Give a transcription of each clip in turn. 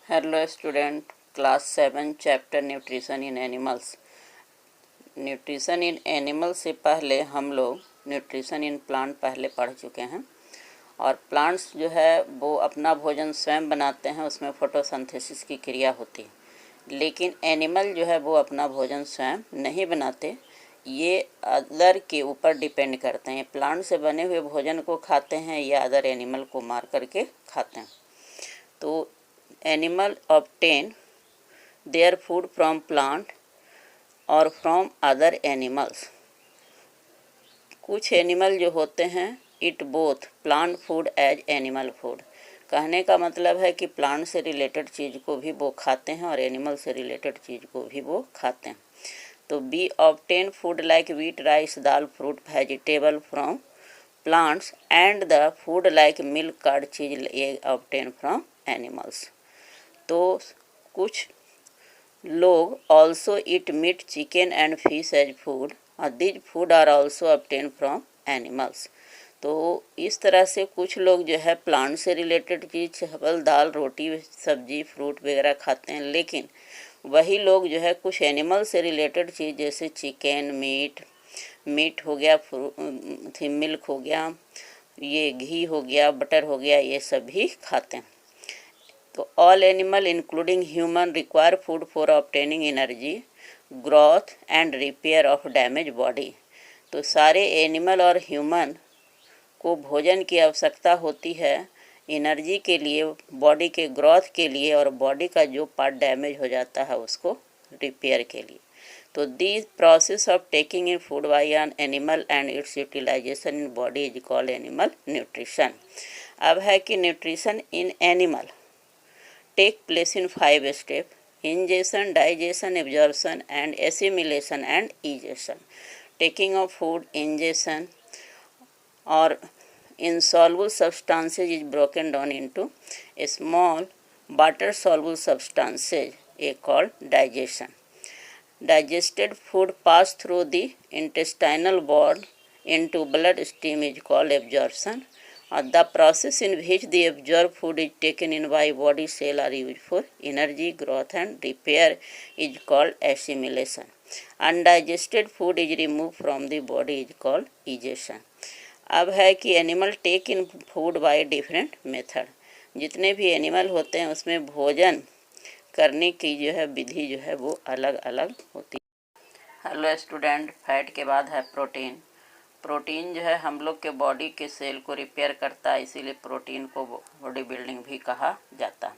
Hello student, class 7 chapter nutrition in animals. Nutrition in animal से पहले हम लोग न्यूट्रिशन इन प्लांट पहले पढ़ चुके हैं। और प्लांट्स जो है वो अपना भोजन स्वयं बनाते हैं, उसमें फोटोसिंथेसिस की क्रिया होती है। लेकिन एनिमल जो है वो अपना भोजन स्वयं नहीं बनाते, ये अदर के ऊपर डिपेंड करते हैं। प्लांट से बने हुए भोजन को खाते हैं या अदर एनिमल को मार करके खाते हैं। तो animal obtain their food from plant और फ्रॉम अदर एनिमल्स। कुछ एनिमल जो होते हैं eat both plant food as animal food. कहने का मतलब है कि प्लांट से रिलेटेड चीज़ को भी वो खाते हैं और एनिमल से रिलेटेड चीज़ को भी वो खाते हैं। तो be obtain food like wheat, rice, dal, fruit, vegetable from plants and the food like milk, curd, cheese egg obtain from animals. तो कुछ लोग also eat meat, chicken and fish as food और these food are also obtain from animals. तो इस तरह से कुछ लोग जो है प्लांट से रिलेटेड चीज़, चावल, दाल, रोटी, सब्जी, फ्रूट वगैरह खाते हैं। लेकिन वही लोग जो है कुछ एनिमल से रिलेटेड चीज़ जैसे चिकन, मीट हो गया, मिल्क हो गया, ये घी हो गया, बटर हो गया, ये सब भी खाते हैं। तो all animal including human require food for obtaining energy, growth and repair of damage body. तो सारे एनिमल और ह्यूमन को भोजन की आवश्यकता होती है एनर्जी के लिए, बॉडी के ग्रोथ के लिए और बॉडी का जो पार्ट डैमेज हो जाता है उसको रिपेयर के लिए। तो this process of taking in food by an animal and its utilization in body is called animal nutrition. अब है कि nutrition in animal take place in 5 steps: ingestion, digestion, absorption and assimilation and egestion. Taking of food, ingestion or insoluble substances is broken down into small water soluble substances called digestion. Digested food pass through the intestinal wall into blood stream is called absorption. The process in which the absorbed food is taken in by body cell are used for energy, growth and repair is called assimilation. Undigested food is removed from the body is called egestion. अब है कि animal take in food by different method. जितने भी animal होते हैं उसमें भोजन करने की जो है विधि जो है वो अलग अलग होती है। हेलो स्टूडेंट, फैट के बाद है प्रोटीन। प्रोटीन जो है हम लोग के बॉडी के सेल को रिपेयर करता है, इसीलिए प्रोटीन को बॉडी बिल्डिंग भी कहा जाता है।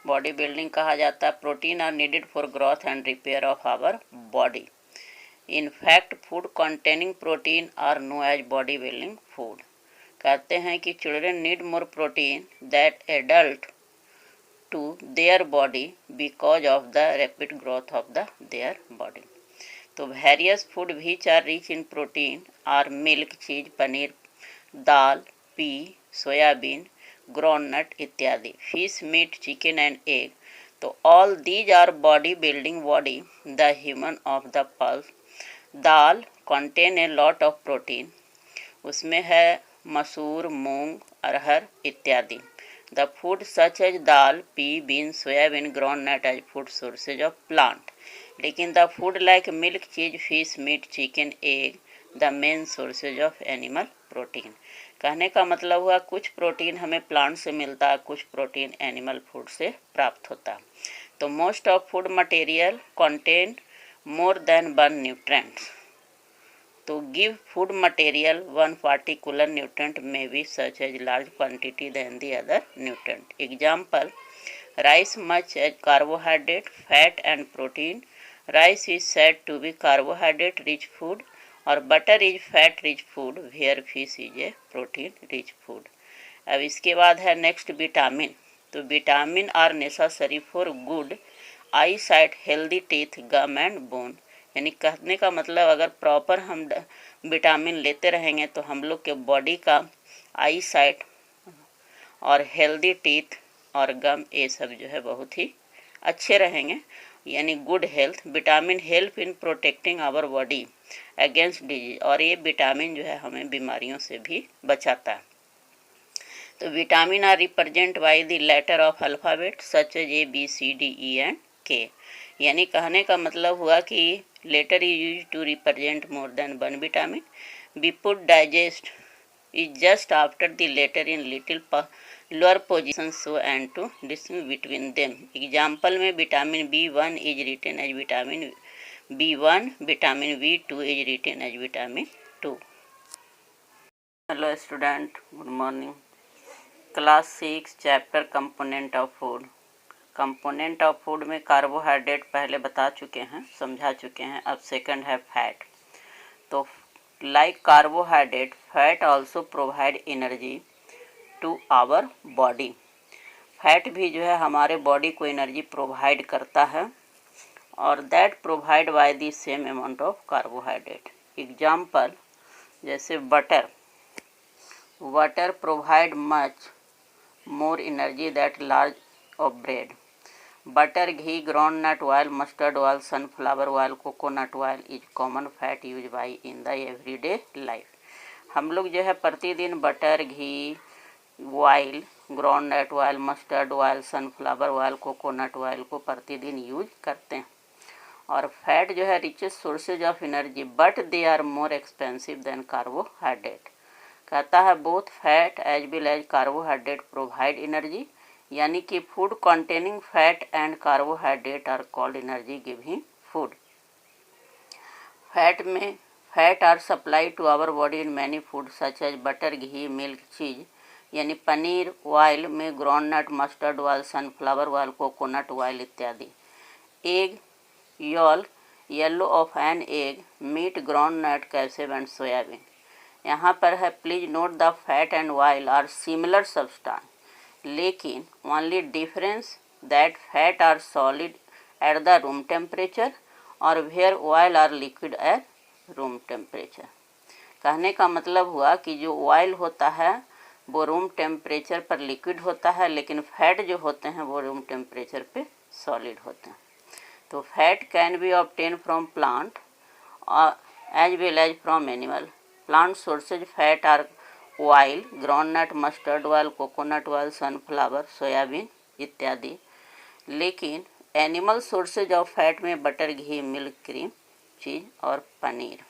बॉडी बिल्डिंग कहा जाता है। Protein are needed for growth and repair of our body. In fact food containing protein are know as body building food. कहते हैं कि children need more protein that adult to their body because of the rapid growth of the their body. तो various food which are rich in protein are milk, cheese, paneer, dal, pea, soybean, groundnut इत्यादि, fish, meat, chicken and egg. तो all these are body building body. The human of the pulse dal contain a lot of protein. उसमें है मसूर, मूंग, अरहर इत्यादि। The food such as dal, pea, bean, soybean, groundnut as food sources of plant. लेकिन the food like milk, cheese, fish, meat, chicken, egg the main sources of animal protein. कहने का मतलब हुआ कुछ प्रोटीन हमें प्लांट से मिलता है, कुछ प्रोटीन एनिमल फूड से प्राप्त होता है। तो most of food material contain more than one nutrients. तो give food material one particular nutrient may be such as large quantity than the other nutrient. Example: rice much as carbohydrate, fat and protein. Rice is said to be carbohydrate rich food और butter is fat rich food where fish is a protein rich food. अब इसके बाद है next vitamin. तो vitamin are necessary for good eyesight, healthy teeth, gum and bone. यानी कहने का मतलब अगर प्रॉपर हम विटामिन लेते रहेंगे तो हम लोग के बॉडी का आई साइट और हेल्दी टीथ और गम ये सब जो है बहुत ही अच्छे रहेंगे, यानी good health. Vitamin help in protecting our body against disease. और ये विटामिन जो है हमें बीमारियों से भी बचाता है। तो vitamin are represent by the letter of alphabet such as A B C D E and K। यानी कहने का मतलब हुआ कि letter is use to represent more than one vitamin. Before digest is just after the letter in little lower position so and to distinguish between them। Example में vitamin B1 is written as vitamin B1, vitamin B2 is written as vitamin 2। Hello student, good morning. Class 6 chapter component of food. Component of food में carbohydrate पहले बता चुके हैं, समझा चुके हैं। अब सेकंड है फैट। तो like carbohydrate, fat also provide energy to our body। Fat भी जो है हमारे बॉडी को एनर्जी प्रोवाइड करता है, और that provide by the same amount of carbohydrate. Example जैसे water provide much more energy that large of bread. Butter, ghee, ground nut oil, mustard oil, sunflower oil, coconut oil is common fat use by in the everyday life. हम लोग जो है प्रतिदिन butter, ghee, oil, ground nut oil, mustard oil, sunflower oil, coconut oil को प्रतिदिन use करते हैं। और फैट जो है richest sources of energy but they are more expensive than carbohydrate. कहता है both fat as well as carbohydrate provide energy, यानी कि food containing fat and carbohydrate are called energy giving food. Fat are supply to our body in many food such as butter, ghee, milk, cheese, यानी paneer, oil में ground nut, mustard oil, sunflower oil, coconut oil इत्यादि। Egg yellow of an egg, meat, ground nut, calcium and soybean. यहाँ पर है please note the fat and oil are similar substance, लेकिन only difference that fat are solid at the room temperature और where oil are liquid at room temperature. कहने का मतलब हुआ कि जो ऑयल होता है वो रूम टेम्परेचर पर लिक्विड होता है, लेकिन फैट जो होते हैं वो रूम टेम्परेचर पे सॉलिड होते हैं। तो fat can be obtain from plant as well as from animal. Plant sources fat are oil, groundnut, mustard oil, coconut oil, sunflower, soybean इत्यादि। लेकिन एनिमल सोर्सेज ऑफ फैट में butter, ghee, milk, cream, cheese और पनीर।